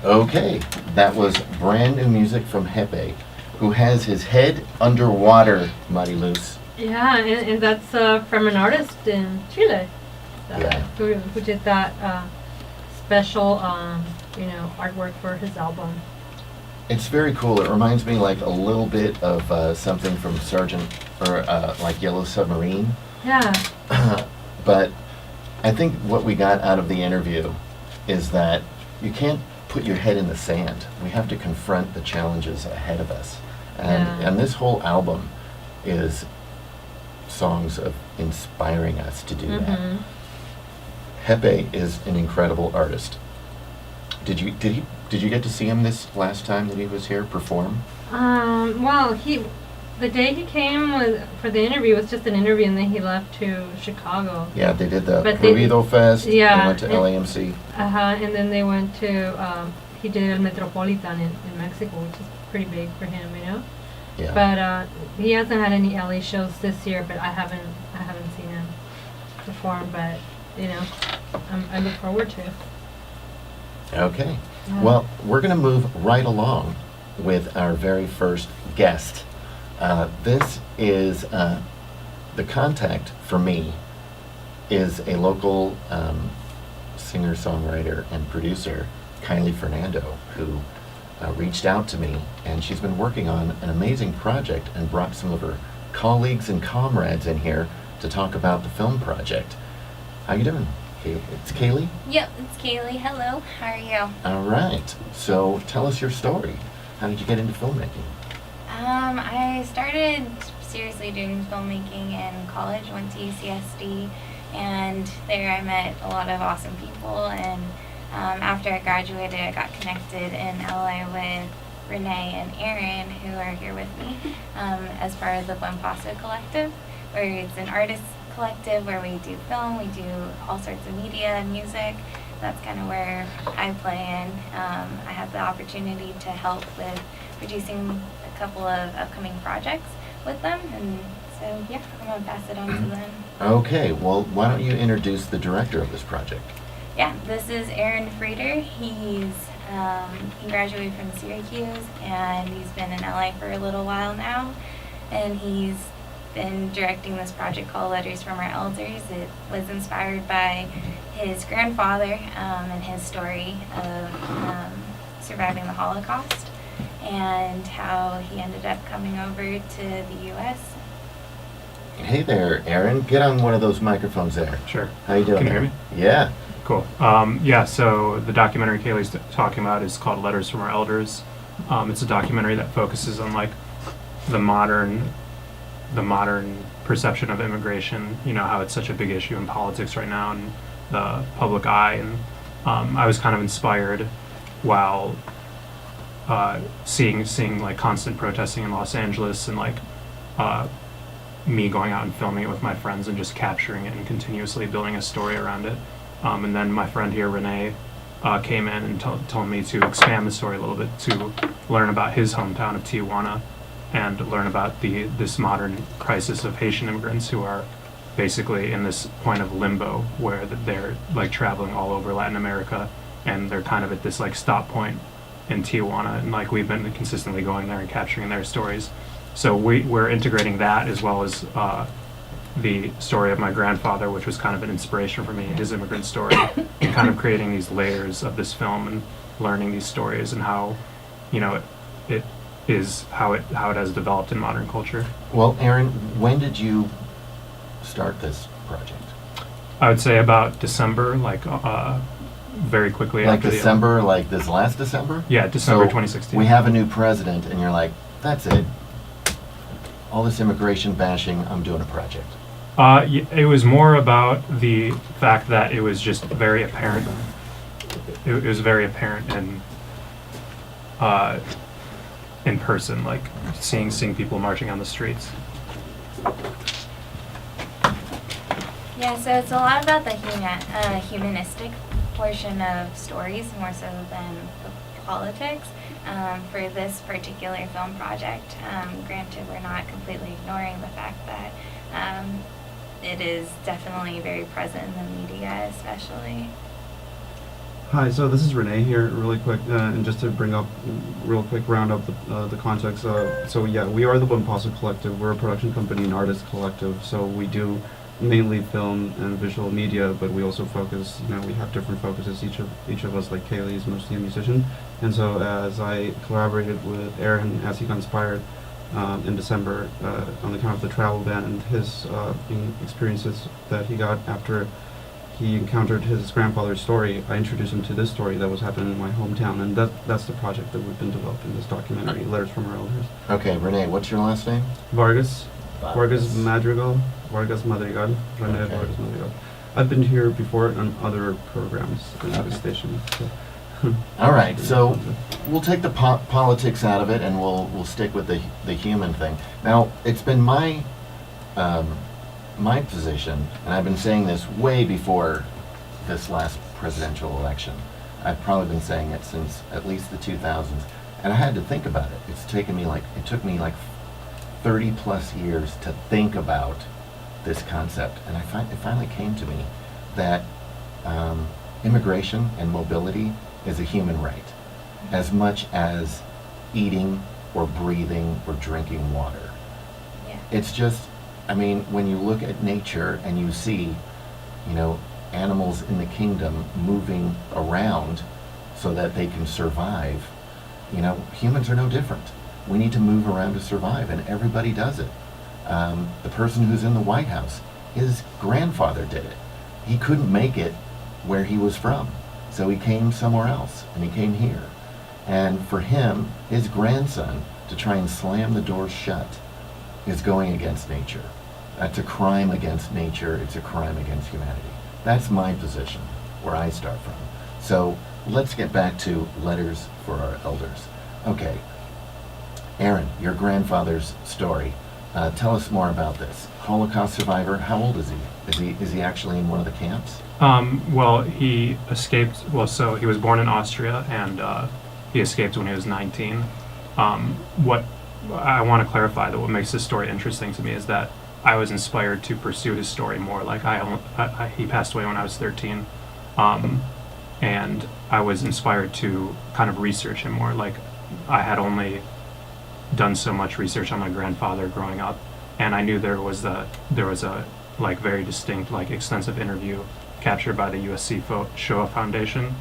Okay, that was brand new music from Jepe, who has his head underwater, Mariluz. Yeah, and that's from an artist in Chile Yeah. who did that special, artwork for his album. It's very cool. It reminds me like a little bit of something from Sergeant, or like Yellow Submarine. Yeah. But I think what we got out of the interview is that you can't put your head in the sand. We have to confront the challenges ahead of us. And this whole album is songs of inspiring us to do that. Jepe is an incredible artist. Did you get to see him this last time that he was here perform? Well, the day he came for the interview was just an interview, and then he left to Chicago. Yeah, they did the Ruido Fest. Yeah, they went to LAMC. And then they went to he did El Metropolitan in Mexico, which is pretty big for him, Yeah. But he hasn't had any LA shows this year, but I haven't seen him perform. But I look forward to it. Okay. Yeah. Well, we're going to move right along with our very first guest. This is the contact for me is a local singer-songwriter and producer, Kylie Fernando, who reached out to me, and she's been working on an amazing project and brought some of her colleagues and comrades in here to talk about the film project. How you doing? It's Kaylee? Yep, it's Kaylee. Hello, how are you? All right. So tell us your story. How did you get into filmmaking? I started seriously doing filmmaking in college, went to UCSD, and there I met a lot of awesome people, and after I graduated, I got connected in LA with Renee and Aaron, who are here with me, as part of the BuenPaso Collective, where it's an artist collective where we do film, we do all sorts of media and music. That's kind of where I play in. I have the opportunity to help with producing a couple of upcoming projects with them, and so yeah, I'm going to pass it on to them. Okay, well, why don't you introduce the director of this project? Yeah, this is Aaron Frieder. He graduated from Syracuse, and he's been in LA for a little while now, and he's been directing this project called Letters from Our Elders. It was inspired by his grandfather and his story of surviving the Holocaust and how he ended up coming over to the U.S. Hey there, Aaron. Get on one of those microphones there. Sure. How you doing? Can you hear me? Yeah. Cool. So the documentary Kaylee's talking about is called Letters from Our Elders. It's a documentary that focuses on like the modern perception of immigration, how it's such a big issue in politics right now and the public eye. And I was kind of inspired while seeing like constant protesting in Los Angeles and like me going out and filming it with my friends and just capturing it and continuously building a story around it. And then my friend here, Renee, came in and told me to expand the story a little bit to learn about his hometown of Tijuana and learn about this modern crisis of Haitian immigrants who are basically in this point of limbo where they're like traveling all over Latin America, and they're kind of at this like stop point in Tijuana, and like we've been consistently going there and capturing their stories. So we're integrating that as well as the story of my grandfather, which was kind of an inspiration for me, his immigrant story, and kind of creating these layers of this film and learning these stories and how it is how it has developed in modern culture. Well, Aaron, when did you start this project? I would say about December, like very quickly like after December, like this last December? Yeah, December So 2016. We have a new president, and you're like, that's it. All this immigration bashing, I'm doing a project. It was more about the fact that it was just very apparent. It was very apparent in person, like seeing people marching on the streets. Yeah, so it's a lot about the humanistic portion of stories more so than the politics. For this particular film project, granted, we're not completely ignoring the fact that it is definitely very present in the media, especially. Hi, so this is Renee here, really quick, and just to bring up, real quick, round up the context. So yeah, we are the BuenPaso Collective. We're a production company and artist collective. So we do mainly film and visual media, but we also focus. We have different focuses. Each of us, like Kaylee, is mostly a musician, and so as I collaborated with Aaron as he got inspired in December on account of the travel ban and his experiences that he got after he encountered his grandfather's story, I introduced him to this story that was happening in my hometown, and that's the project that we've been developing, this documentary, Letters from Our Elders. Okay, Renee, what's your last name? Vargas Vargas. Madrigal, Vargas Madrigal, Renee Okay. Vargas Madrigal. I've been here before on other programs in Okay. the station. All right, so we'll take the politics out of it, and we'll stick with the human thing. Now, it's been my position, and I've been saying this way before this last presidential election. I've probably been saying it since at least the 2000s, and I had to think about it. It took me like 30 plus years to think about this concept, and it finally came to me that immigration and mobility is a human right, as much as eating or breathing or drinking water. Yeah. It's just, when you look at nature and you see, animals in the kingdom moving around so that they can survive, humans are no different. We need to move around to survive, and everybody does it. The person who's in the White House, his grandfather did it. He couldn't make it where he was from, so he came somewhere else, and he came here. And for him, his grandson, to try and slam the doors shut is going against nature. That's a crime against nature. It's a crime against humanity. That's my position, where I start from. So let's get back to Letters for Our Elders. Okay, Aaron, your grandfather's story. Tell us more about this. Holocaust survivor. How old is he? Is he actually in one of the camps? Well, he escaped. Well, so he was born in Austria, and he escaped when he was 19. What I want to clarify, that what makes this story interesting to me is that I was inspired to pursue his story more. Like he passed away when I was 13, and I was inspired to kind of research him more. Like I had only done so much research on my grandfather growing up, and I knew there was a like very distinct, like extensive interview captured by the USC Shoah Foundation.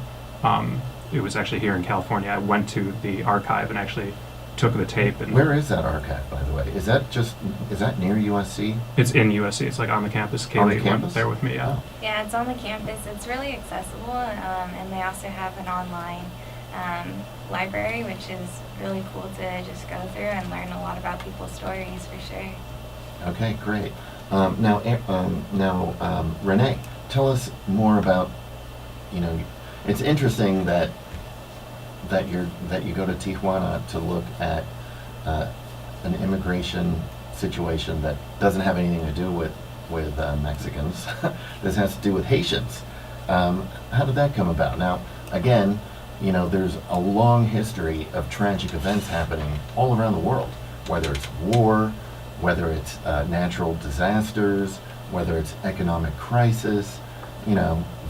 It was actually here in California. I went to the archive and actually took the tape. And Where is that archive, by the way? Is that near USC? it's in USC. It's like on the campus. On the Kaylee campus? went there with me. Yeah. Oh. Yeah, it's on the campus. It's really accessible, and they also have an online library, which is really cool to just go through and learn a lot about people's stories for sure. Okay, great. Now, Renee, tell us more about. It's interesting that you go to Tijuana to look at an immigration situation that doesn't have anything to do with Mexicans. This has to do with Haitians. How did that come about? Now, again, there's a long history of tragic events happening all around the world, whether it's war, whether it's natural disasters, whether it's economic crisis,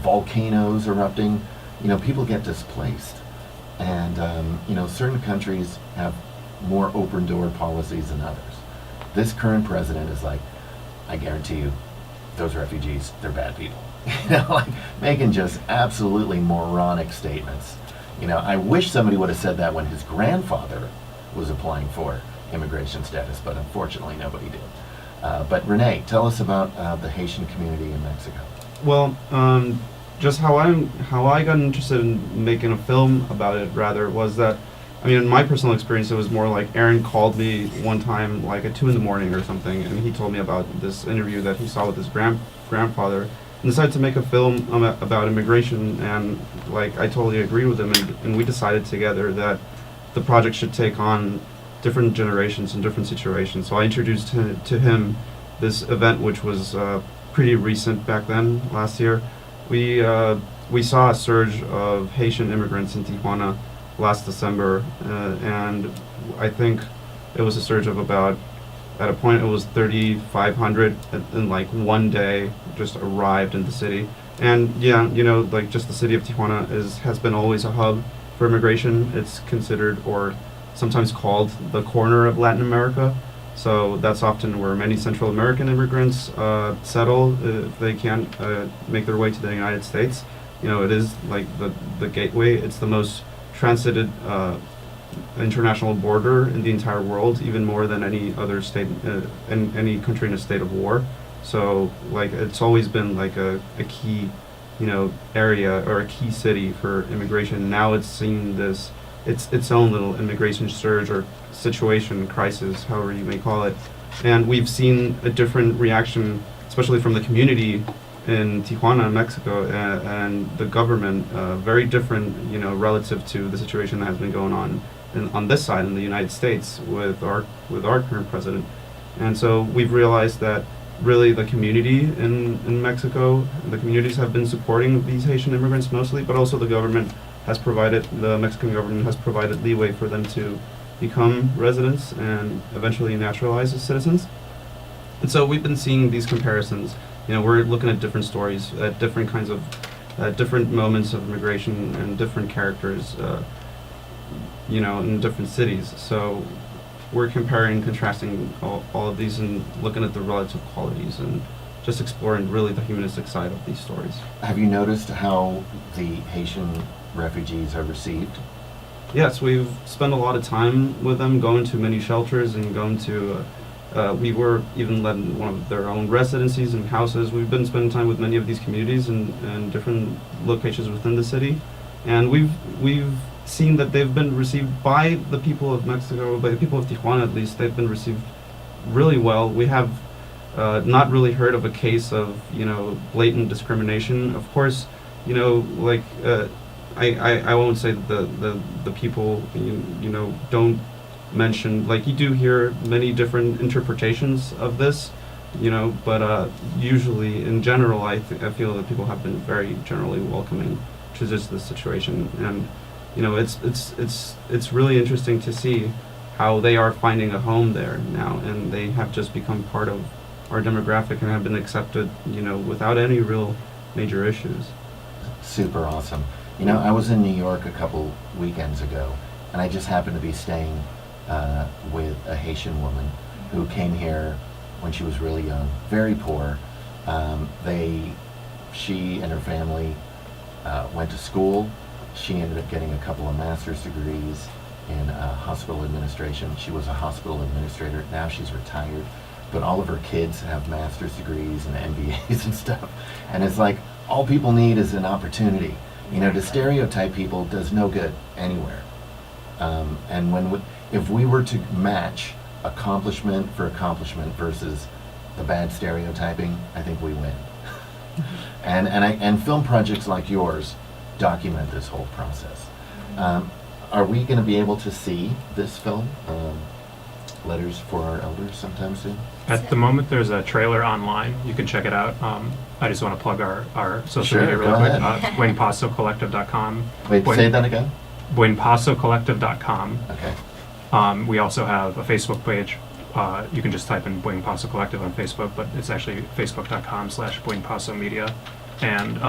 volcanoes erupting. People get displaced. And, certain countries have more open door policies than others. This current president is like, I guarantee you, those refugees, they're bad people. Making just absolutely moronic statements. I wish somebody would have said that when his grandfather was applying for immigration status, but unfortunately nobody did. But Renee, tell us about the Haitian community in Mexico. Well, just how I got interested in making a film about it, rather, was that, in my personal experience, it was more like Aaron called me one time, like at 2 a.m. or something, and he told me about this interview that he saw with his grandfather, and decided to make a film about immigration, and like I totally agreed with him, and we decided together that the project should take on different generations and different situations. So I introduced to him this event, which was pretty recent back then, last year. We saw a surge of Haitian immigrants in Tijuana last December, and I think it was a surge of about, at a point it was 3,500 in like one day just arrived in the city. And yeah, like just the city of Tijuana has been always a hub for immigration. It's considered or sometimes called the corner of Latin America. So that's often where many Central American immigrants settle if they can't make their way to the United States. It is like the gateway. It's the most transited international border in the entire world, even more than any other state, in any country in a state of war. So like it's always been like a key, area or a key city for immigration. Now it's seen this its own little immigration surge or situation, crisis, however you may call it. And we've seen a different reaction, especially from the community in Tijuana, Mexico, and the government, very different, relative to the situation that has been going on this side in the United States with our current president. And so we've realized that really the community in Mexico, the communities have been supporting these Haitian immigrants mostly, but also the Mexican government has provided leeway for them to become residents and eventually naturalize as citizens. And so we've been seeing these comparisons. We're looking at different stories, at different kinds of, different moments of immigration and different characters, in different cities. So we're comparing and contrasting all of these and looking at the relative qualities and just exploring really the humanistic side of these stories. Have you noticed how the Haitian refugees are received? Yes, we've spent a lot of time with them, going to many shelters and going to, we were even led in one of their own residencies and houses. We've been spending time with many of these communities and different locations within the city. And we've seen that they've been received by the people of Mexico, by the people of Tijuana at least. They've been received really well. We have not really heard of a case of, blatant discrimination. Of course, I won't say that the people don't mention, like, you do hear many different interpretations of this, but usually in general I feel that people have been very generally welcoming to just this situation. And it's really interesting to see how they are finding a home there now, and they have just become part of our demographic and have been accepted without any real major issues. Super awesome. I was in New York a couple weekends ago, and I just happened to be staying with a Haitian woman who came here when she was really young, very poor. She and her family went to school. She ended up getting a couple of master's degrees in hospital administration. She was a hospital administrator. Now she's retired, but all of her kids have master's degrees and MBAs and stuff. And it's like, all people need is an opportunity. To stereotype people does no good anywhere. And if we were to match accomplishment for accomplishment versus the bad stereotyping, I think we win. And film projects like yours document this whole process. Are we going to be able to see this film, Letters for Our Elders, sometime soon? At the moment, there's a trailer online. You can check it out. I just want to plug our social Sure, media really go quick. ahead. BuenPasoCollective.com. Wait, say that again? BuenPasoCollective.com. Okay. We also have a Facebook page. You can just type in BuenPaso Collective on Facebook, but it's actually facebook.com/BuenPasoMedia. And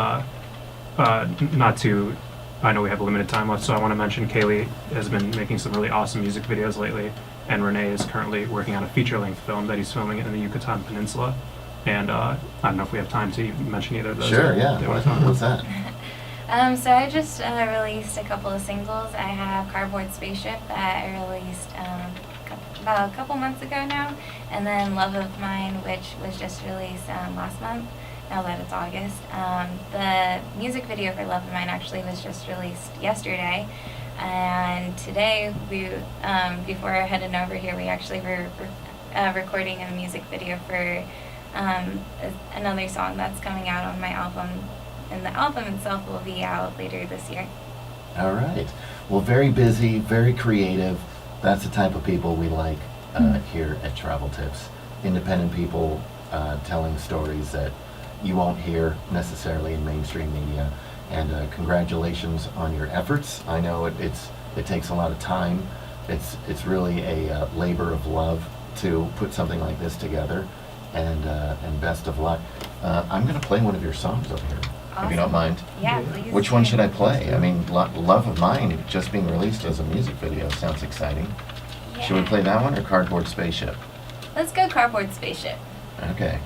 I know we have a limited time left, so I want to mention Kaylee has been making some really awesome music videos lately, and Renee is currently working on a feature-length film that he's filming in the Yucatan Peninsula. And I don't know if we have time to mention either of those. Sure, yeah. What's that? So I just released a couple of singles. I have Cardboard Spaceship that I released about a couple months ago now, and then Love of Mine, which was just released last month, now that it's August. The music video for Love of Mine actually was just released yesterday, and today, before heading over here, we actually were recording a music video for another song that's coming out on my album, and the album itself will be out later this year. All right. Well, very busy, very creative. That's the type of people we like here at Travel Tips. Independent people telling stories that you won't hear necessarily in mainstream media. And congratulations on your efforts. I know it takes a lot of time. It's really a labor of love to put something like this together. And best of luck. I'm going to play one of your songs over here. if you don't mind. Yeah, please. Which one should I play? I mean, Love of Mine, just being released as a music video, sounds exciting. Should we Yeah. play that one or Cardboard Spaceship? Let's go Cardboard Spaceship. Okay.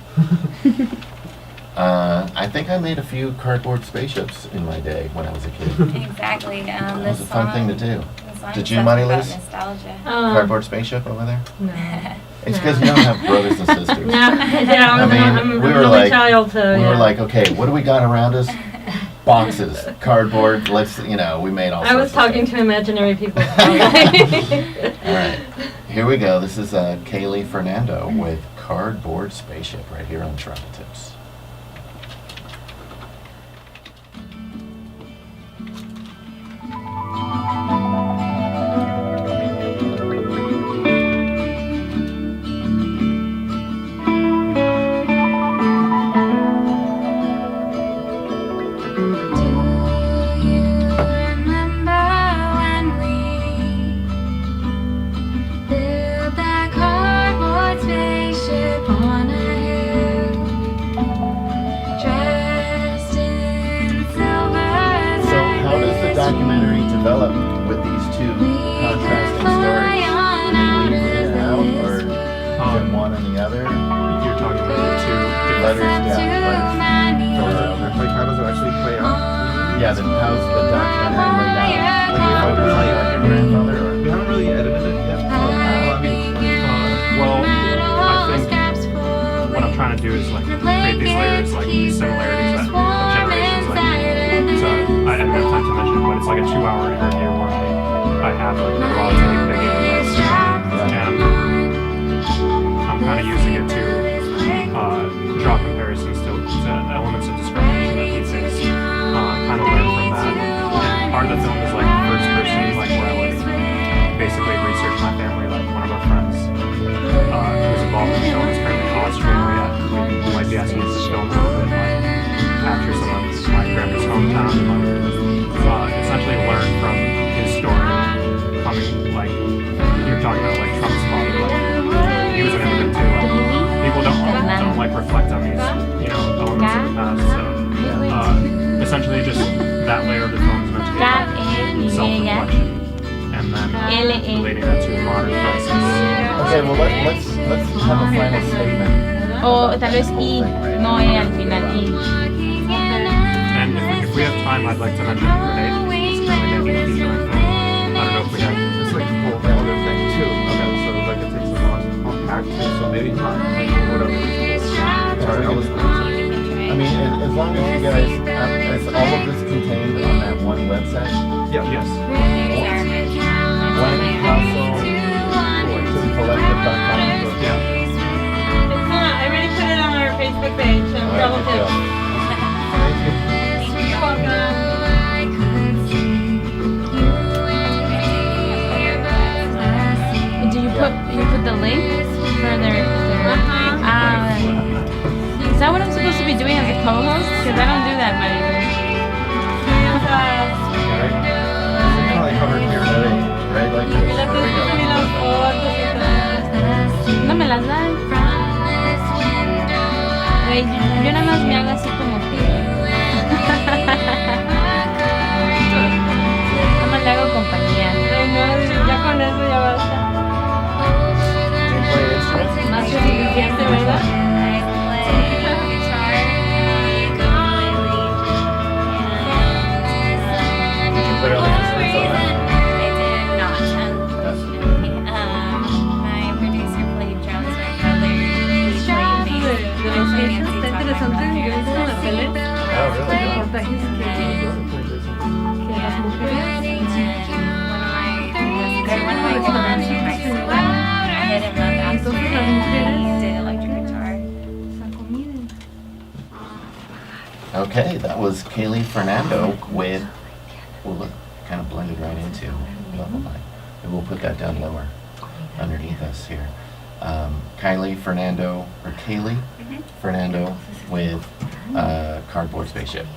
I think I made a few cardboard spaceships in my day when I was a kid. Exactly. That was a fun thing to do. The song Did is you, about Money Liz? nostalgia. Cardboard Spaceship over there? No. It's because you don't have brothers and sisters. No, yeah, I I'm, mean, I'm, we I'm were an like- only child, so We yeah. were like, okay, what do we got around us? Boxes, cardboard, let's, we made all sorts I was of talking stuff. to imaginary people. All right, here we go. This is Kaylee Fernando with Cardboard Spaceship right here on Travel Tips. So how does the documentary develop with these two contrasting stories? Do they leave it out, or is it one and the other? You're talking about the two Letters, different. yeah, Like, how does it actually play out? yeah. Then how's the documentary laid out? Like, you focus on your grandfather, or? We haven't really edited it yet. I mean, Well, I think what I'm trying to do is like create these layers, like these similarities that of generations. Like, so I didn't have time to mention, but it's like a 2-hour interview where I have like the raw tape they gave me, and I'm kind of using it to draw comparisons to elements of discrimination that he faced, kind of learn from that. And part of the film is like first person, like where I would basically research my family, like one of our friends who's involved in the film is currently in Australia. We might be asking us to film a little bit, like capture some of my grandpa's hometown, like essentially learn from his story. Coming, like you're talking about, like Trump's father, like he was an immigrant too. Like, people don't like reflect on these, elements of the past. So essentially, just that layer of the film is meant to be self-reflection, and then relating that to modern crisis. Okay, well let's have a final statement. O tal vez I, no E al final, I. And if we have time, I'd like to mention Renee. It's currently making a feature length film. I don't know if we have. it's like a whole other thing too. Okay, so like it takes a lot to unpack too. So maybe not like, whatever. Sorry, I was. I mean, as long as you guys, is all of this contained on that one website? Yeah. Yes. BuenPasoCollective.com. Yeah. It's not. I already put it on our Facebook page. So All right, good deal. You're welcome. Do you put the link for their is that what I'm supposed to be doing as a co-host? Because I don't do that very good. Probably covered here. Right like this. There we go. No me las dan. Güey, yo nada más me hago así como que. Nada más le hago compañía. Ya con eso ya basta. Do you play instruments? Más que suficiente, ¿verdad? Did you play all the instruments on that? That's My producer played drums, my brother he played bass. De los hechos, está interesante. Yo he visto en la tele Oh, really? reportajes que las mujeres One of my friends from high school, I hit him up after Entonces las mujeres he did electric guitar. sacan comida. Okay, that was Kaylee Fernando with, well, look, kind of blended right into Love of Mine. And we'll put that down lower underneath us here. Kylie Fernando, or Kaylee Fernando with Cardboard Spaceship.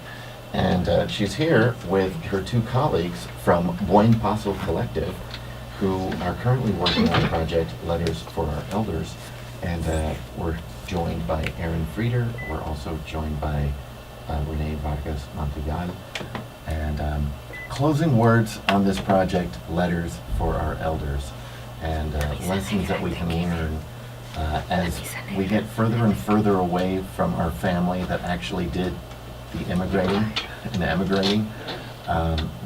And she's here with her two colleagues from BuenPaso Collective, who are currently working on the project Letters for Our Elders. And we're joined by Aaron Frieder. We're also joined by Renee Vargas Montigal. And closing words on this project, Letters for Our Elders, and lessons that we can learn as we get further and further away from our family that actually did the immigrating and emigrating.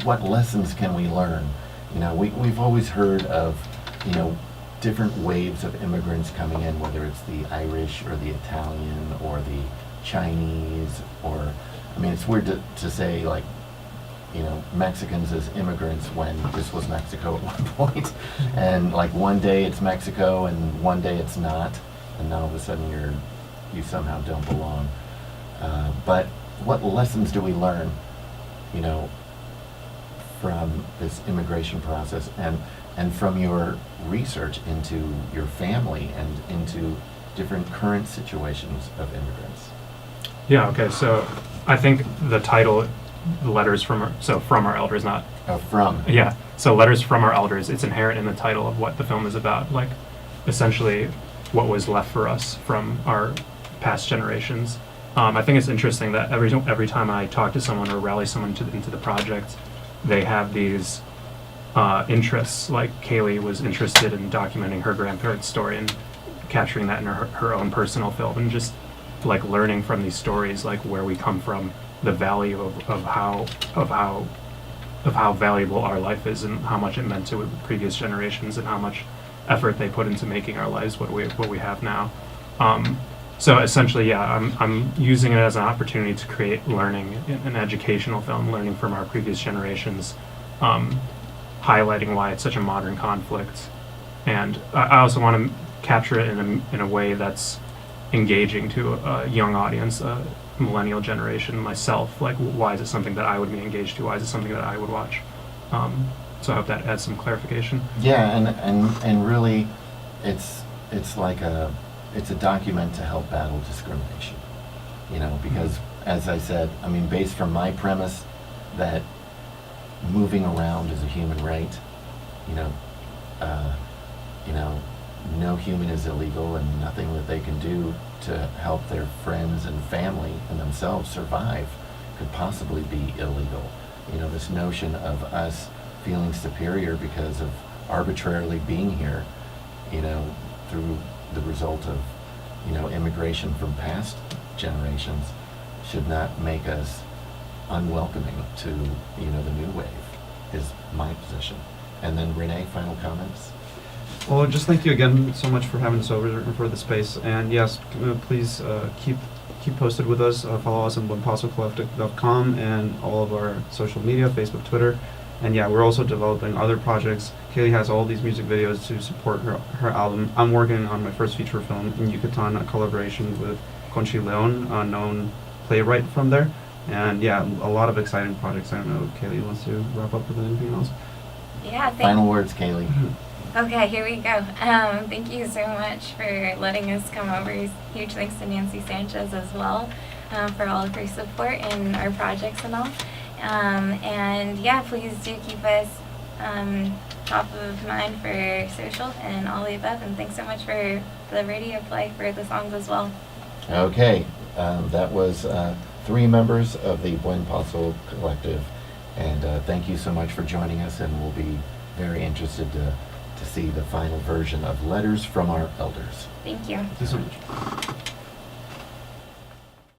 What lessons can we learn? You know, we've always heard of, you know, different waves of immigrants coming in, whether it's the Irish or the Italian or the Chinese, or, I mean, it's weird to say, like, you know, Mexicans as immigrants when this was Mexico at one point. And like one day it's Mexico and one day it's not, and now all of a sudden you somehow don't belong. But what lessons do we learn, you know, from this immigration process and from your research into your family and into different current situations of immigrants? Yeah, okay, so I think the title, Letters from Our Elders, not... From. Yeah, so Letters from Our Elders, it's inherent in the title of what the film is about, like, essentially what was left for us from our past generations. I think it's interesting that every time I talk to someone or rally someone into the project, they have these interests. Like Kaylee was interested in documenting her grandparents' story and capturing that in her own personal film, and just like learning from these stories, like where we come from, the value of how valuable our life is, and how much it meant to previous generations, and how much effort they put into making our lives what we have now. So essentially, yeah, I'm using it as an opportunity to create learning, an educational film, learning from our previous generations, highlighting why it's such a modern conflict, and I also want to capture it in a way that's engaging to a young audience, a millennial generation, myself. Like, why is it something that I would be engaged to? Why is it something that I would watch? So I hope that adds some clarification. Yeah, and really, it's like it's a document to help battle discrimination. You know, because as I said, I mean, based from my premise that moving around is a human right, you know, no human is illegal, and nothing that they can do to help their friends and family and themselves survive could possibly be illegal. You know, this notion of us feeling superior because of arbitrarily being here, you know, through the result of, you know, immigration from past generations, should not make us unwelcoming to, you know, the new wave, is my position. And then Renee, final comments? Well, just thank you again so much for having us over and for the space. And yes, please keep posted with us. Follow us on BuenPasoCollective.com and all of our social media, Facebook, Twitter. And yeah, we're also developing other projects. Kaylee has all these music videos to support her album. I'm working on my first feature film in Yucatan, a collaboration with Conchi Leon, a known playwright from there. And yeah, a lot of exciting projects. I don't know if Kaylee wants to wrap up with anything else. Yeah, Final words, Kaylee. Okay, here we go. Thank you so much for letting us come over. Huge thanks to Nancy Sanchez as well for all of her support in our projects and all. And yeah, please do keep us top of mind for social and all the above. And thanks so much for the radio play for the songs as well. Okay, that was 3 members of the BuenPaso Collective, and thank you so much for joining us, and we'll be very interested to see the final version of Letters from Our Elders. Thank you. Thank you so much.